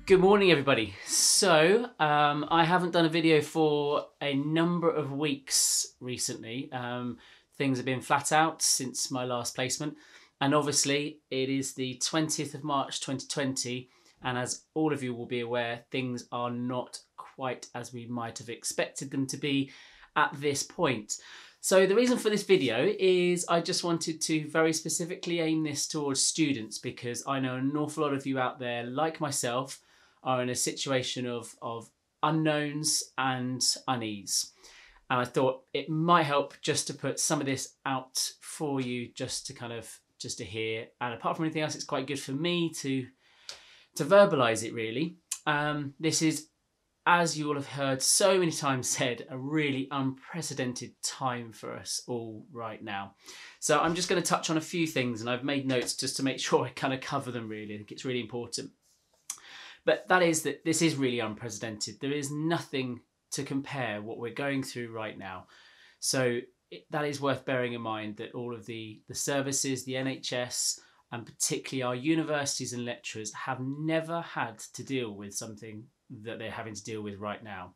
Good morning, everybody. So I haven't done a video for a number of weeks recently. Things have been flat out since my last placement, and obviously it is the 20th of March 2020, and as all of you will be aware, things are not quite as we might have expected them to be at this point. So the reason for this video is I just wanted to very specifically aim this towards students, because I know an awful lot of you out there, like myself, are in a situation of unknowns and unease. And I thought it might help just to put some of this out for you, just to hear. And apart from anything else, it's quite good for me to verbalise it, really. This is, as you all have heard so many times said, a really unprecedented time for us all right now. So I'm just going to touch on a few things, and I've made notes just to make sure I kind of cover them, really. I think it's really important. But that is that this is really unprecedented. There is nothing to compare what we're going through right now. So that is worth bearing in mind, that all of the services, the NHS, and particularly our universities and lecturers have never had to deal with something that they're having to deal with right now.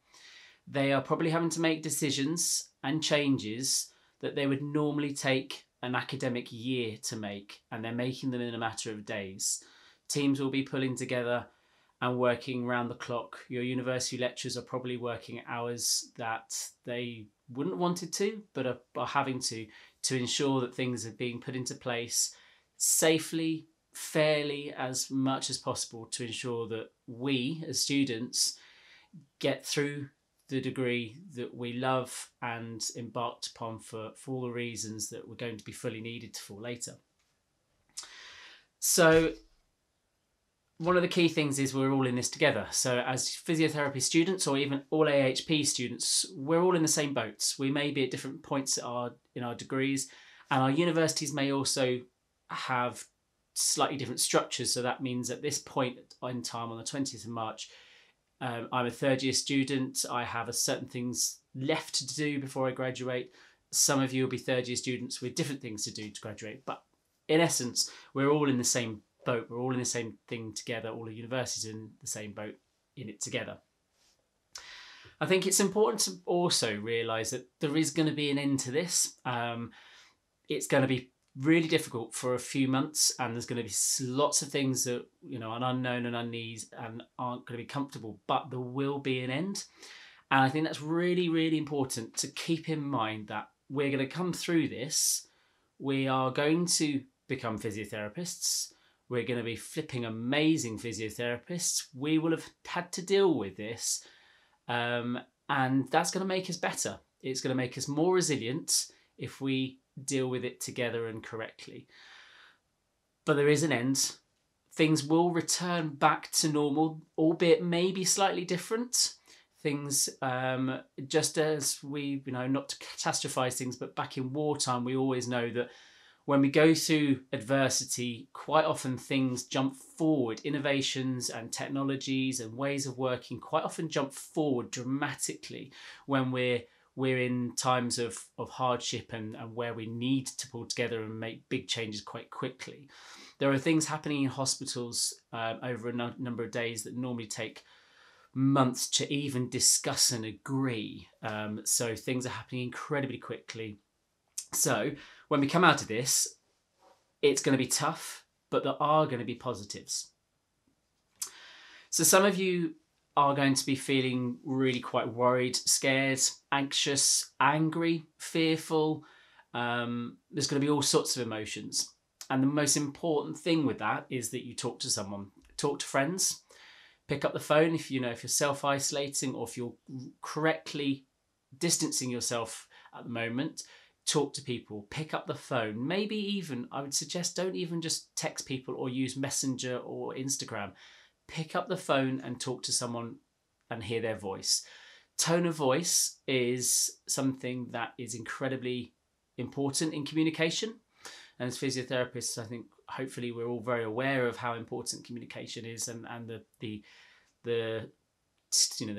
They are probably having to make decisions and changes that they would normally take an academic year to make, and they're making them in a matter of days. Teams will be pulling together and working round the clock. Your university lecturers are probably working hours that they wouldn't wanted to, but are having to ensure that things are being put into place safely, fairly, as much as possible, to ensure that we as students get through the degree that we love and embarked upon for all the reasons that we're going to be fully needed for later. So one of the key things is we're all in this together. So as physiotherapy students, or even all AHP students, we're all in the same boats. We may be at different points in our degrees, and our universities may also have slightly different structures. So that means at this point in time, on the 20th of March, I'm a third year student. I have certain things left to do before I graduate. Some of you will be third year students with different things to do to graduate. But in essence, we're all in the same boat. We're all in the same thing together. All the universities are in the same boat, in it together. I think it's important to also realise that there is going to be an end to this. It's going to be really difficult for a few months, and there's going to be lots of things that are unknown and unease and aren't going to be comfortable, but there will be an end. And I think that's really, really important to keep in mind, that we're going to come through this. We are going to become physiotherapists. We're going to be flipping amazing physiotherapists. We will have had to deal with this, and that's going to make us better. It's going to make us more resilient if we deal with it together and correctly. But there is an end. Things will return back to normal, albeit maybe slightly different. Things, just as we, not to catastrophize things, but back in wartime, we always know that when we go through adversity, quite often things jump forward. Innovations and technologies and ways of working quite often jump forward dramatically when we're in times of hardship and where we need to pull together and make big changes quite quickly. There are things happening in hospitals over a number of days that normally take months to even discuss and agree. So things are happening incredibly quickly. So when we come out of this, it's going to be tough, but there are going to be positives. So some of you are going to be feeling really quite worried, scared, anxious, angry, fearful. There's going to be all sorts of emotions. And the most important thing with that is that you talk to someone. Talk to friends. Pick up the phone if you're self-isolating, or if you're correctly distancing yourself at the moment. Talk to people, pick up the phone. Maybe even, I would suggest, don't even just text people or use Messenger or Instagram. Pick up the phone and talk to someone and hear their voice. Tone of voice is something that is incredibly important in communication. And as physiotherapists, I think hopefully we're all very aware of how important communication is, and the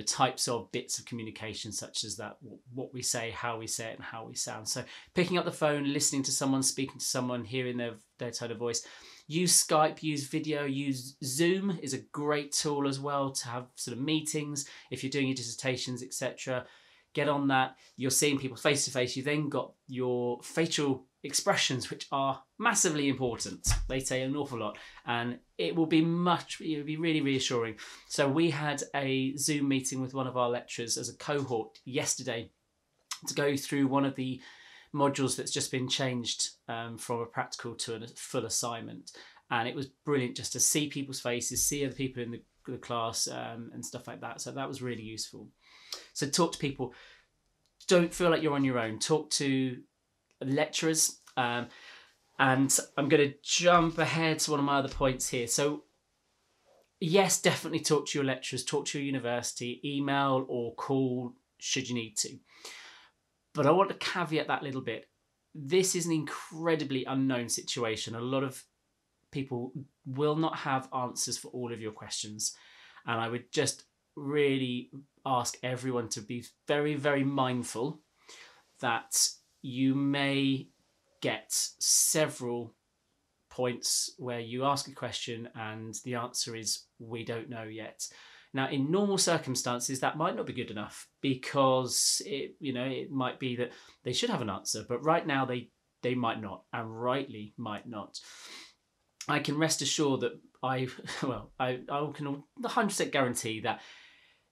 types of bits of communication, such as that, what we say, how we say it, and how we sound. So picking up the phone, listening to someone, speaking to someone, hearing their tone of voice. Use Skype, use video, use Zoom is a great tool as well to have sort of meetings if you're doing your dissertations, etc. Get on that. You're seeing people face to face. You then got your facial expressions, which are massively important. They say an awful lot, and it will be really reassuring. So we had a Zoom meeting with one of our lecturers as a cohort yesterday to go through one of the modules that's just been changed from a practical to a full assignment, and it was brilliant just to see people's faces, see other people in the class, and stuff like that. So that was really useful. So talk to people. Don't feel like you're on your own. Talk to lecturers. And I'm going to jump ahead to one of my other points here. So yes, definitely talk to your lecturers, talk to your university, email or call should you need to. But I want to caveat that a little bit. This is an incredibly unknown situation. A lot of people will not have answers for all of your questions. And I would just really ask everyone to be very, very mindful that you may get several points where you ask a question and the answer is we don't know yet. Now, in normal circumstances, that might not be good enough because it might be that they should have an answer, but right now they might not, and rightly might not. I can rest assured that I can 100% guarantee that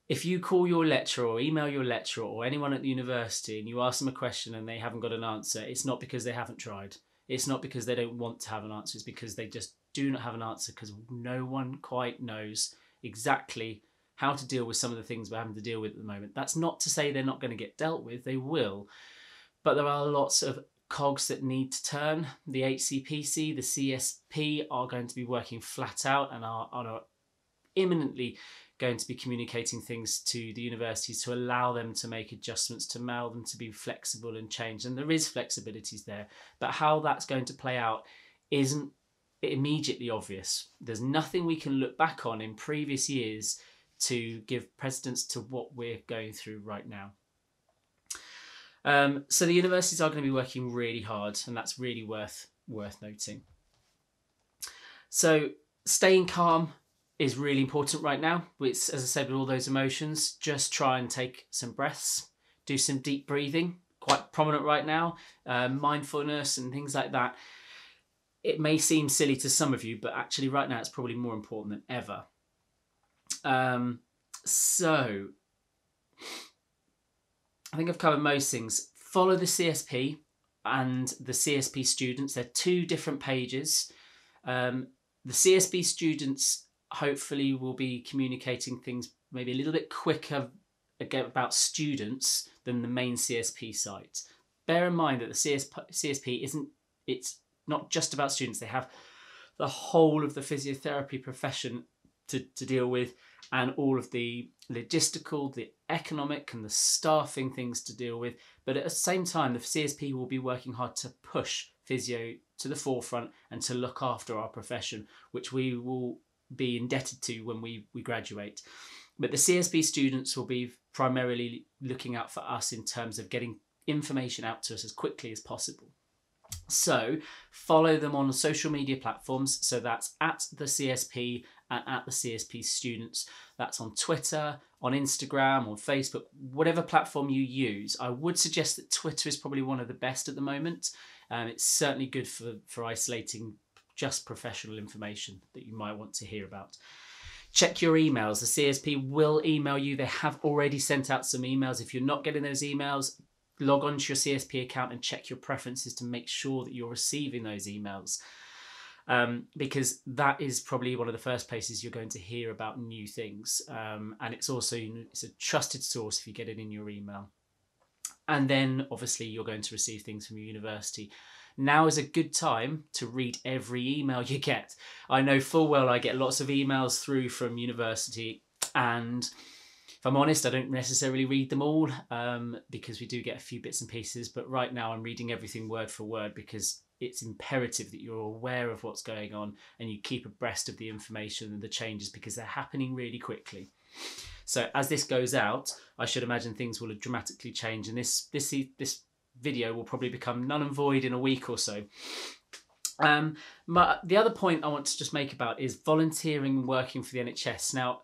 if you call your lecturer or email your lecturer or anyone at the university and you ask them a question and they haven't got an answer, it's not because they haven't tried. It's not because they don't want to have an answer. It's because they just do not have an answer, because no one quite knows exactly how to deal with some of the things we're having to deal with at the moment. That's not to say they're not going to get dealt with. They will. But there are lots of cogs that need to turn. The HCPC, the CSP are going to be working flat out and are imminently going to be communicating things to the universities to allow them to make adjustments, to allow them to be flexible and change. And there is flexibilities there, but how that's going to play out isn't immediately obvious. There's nothing we can look back on in previous years to give precedence to what we're going through right now. So the universities are going to be working really hard, and that's really worth noting. So staying calm is really important right now. It's, as I said, with all those emotions, just try and take some breaths, do some deep breathing, quite prominent right now, mindfulness and things like that. It may seem silly to some of you, but actually right now it's probably more important than ever. So I think I've covered most things. Follow the CSP and the CSP students. They're two different pages. The CSP students hopefully will be communicating things maybe a little bit quicker about students than the main CSP site. Bear in mind that the CSP it's not just about students. They have the whole of the physiotherapy profession to deal with, and all of the logistical, the economic and the staffing things to deal with. But at the same time, the CSP will be working hard to push physio to the forefront and to look after our profession, which we will be indebted to when we graduate. But the CSP students will be primarily looking out for us in terms of getting information out to us as quickly as possible. So follow them on social media platforms. So that's at the CSP and at the CSP students. That's on Twitter, on Instagram, on Facebook, whatever platform you use. I would suggest that Twitter is probably one of the best at the moment. It's certainly good for isolating just professional information that you might want to hear about. Check your emails. The CSP will email you. They have already sent out some emails. If you're not getting those emails, log on to your CSP account and check your preferences to make sure that you're receiving those emails. Because that is probably one of the first places you're going to hear about new things. And it's a trusted source if you get it in your email. And then obviously you're going to receive things from your university. Now is a good time to read every email you get. I know full well I get lots of emails through from university, and if I'm honest, I don't necessarily read them all because we do get a few bits and pieces. But right now I'm reading everything word for word because it's imperative that you're aware of what's going on and you keep abreast of the information and the changes, because they're happening really quickly. So as this goes out, I should imagine things will dramatically change, and this video will probably become null and void in a week or so. The other point I want to just make about is volunteering and working for the NHS. Now,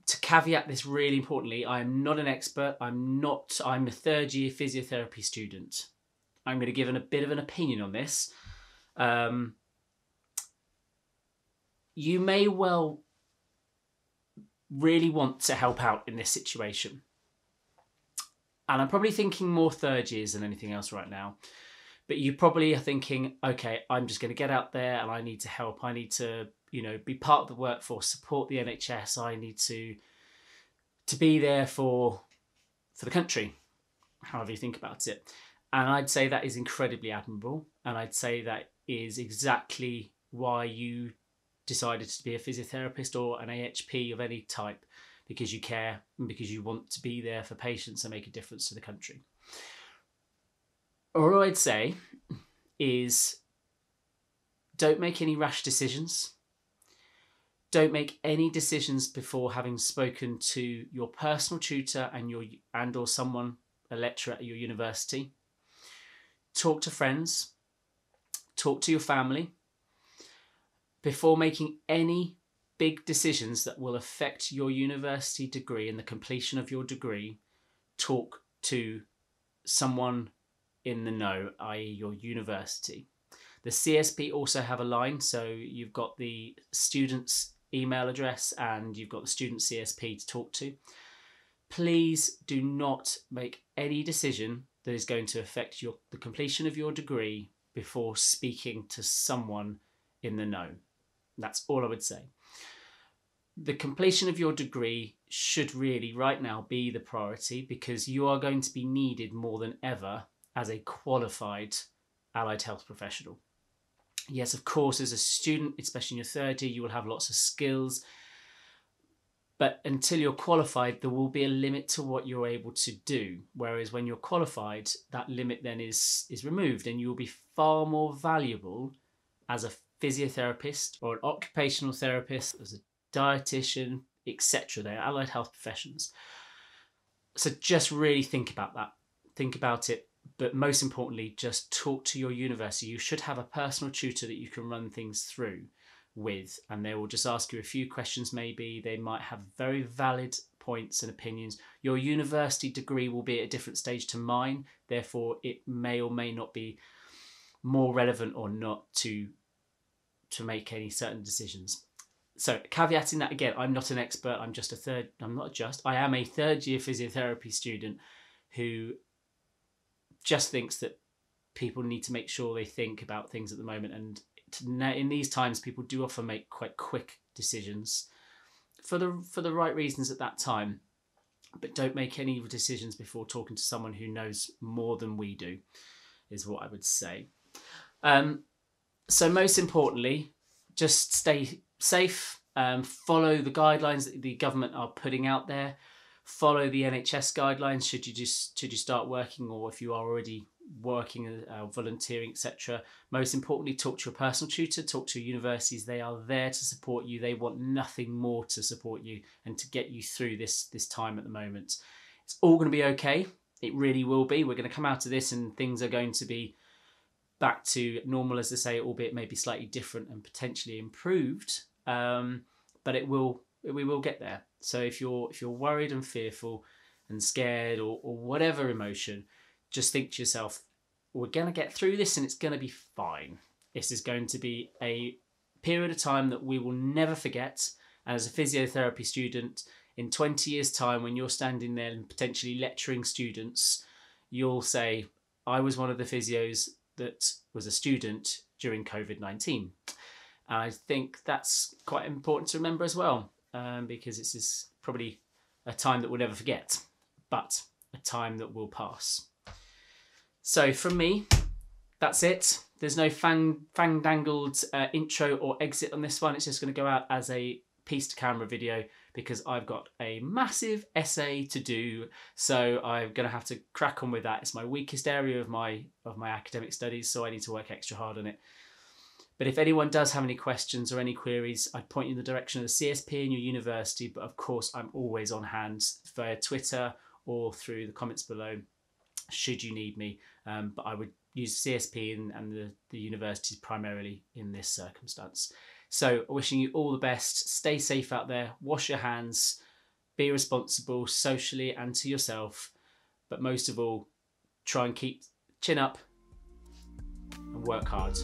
to caveat this really importantly, I am not an expert. I'm a third year physiotherapy student. I'm going to give a bit of an opinion on this. You may well really want to help out in this situation. And I'm probably thinking more third years than anything else right now. But you probably are thinking, okay, I'm just going to get out there and I need to help. I need to, be part of the workforce, support the NHS. I need to be there for the country, however you think about it. And I'd say that is incredibly admirable. And I'd say that is exactly why you decided to be a physiotherapist or an AHP of any type, because you care and because you want to be there for patients and make a difference to the country. All I'd say is don't make any rash decisions. Don't make any decisions before having spoken to your personal tutor and or someone, a lecturer at your university. Talk to friends. Talk to your family. Before making any big decisions that will affect your university degree and the completion of your degree, talk to someone in the know, i.e. your university. The CSP also have a line, so you've got the student's email address and you've got the student CSP to talk to. Please do not make any decision that is going to affect the completion of your degree before speaking to someone in the know. That's all I would say. The completion of your degree should really right now be the priority, because you are going to be needed more than ever as a qualified allied health professional. Yes, of course, as a student, especially in your third year, you will have lots of skills. But until you're qualified, there will be a limit to what you're able to do. Whereas when you're qualified, that limit then is removed, and you will be far more valuable as a physiotherapist or an occupational therapist, as a dietitian, etc. They're allied health professions. So just really think about that. Think about it. But most importantly, just talk to your university. You should have a personal tutor that you can run things through with, and they will just ask you a few questions maybe. They might have very valid points and opinions. Your university degree will be at a different stage to mine, therefore it may or may not be more relevant or not to make any certain decisions. So caveating that again, I'm not an expert. I am a third year physiotherapy student who just thinks that people need to make sure they think about things at the moment. And in these times, people do often make quite quick decisions for the right reasons at that time. But don't make any decisions before talking to someone who knows more than we do, is what I would say. So most importantly, just stay safe. Follow the guidelines that the government are putting out there. Follow the NHS guidelines should you start working, or if you are already working, volunteering, etc. Most importantly, talk to your personal tutor, talk to universities. They are there to support you. They want nothing more to support you and to get you through this time at the moment. It's all going to be okay. It really will be. We're going to come out of this and things are going to be back to normal, as they say, albeit maybe slightly different and potentially improved. But we will get there. So if you're worried and fearful and scared or whatever emotion, just think to yourself, we're going to get through this and it's going to be fine. This is going to be a period of time that we will never forget. And as a physiotherapy student, in 20 years' time, when you're standing there and potentially lecturing students, you'll say, I was one of the physios that was a student during COVID-19. And I think that's quite important to remember as well. Because this is probably a time that we'll never forget, but a time that will pass. So from me, that's it. There's no fang-dangled intro or exit on this one. It's just going to go out as a piece to camera video because I've got a massive essay to do. So I'm going to have to crack on with that. It's my weakest area of my academic studies, so I need to work extra hard on it. But if anyone does have any questions or any queries, I'd point you in the direction of the CSP in your university. But of course, I'm always on hand via Twitter or through the comments below, should you need me. But I would use CSP and the universities primarily in this circumstance. So wishing you all the best. Stay safe out there. Wash your hands. Be responsible socially and to yourself. But most of all, try and keep chin up and work hard.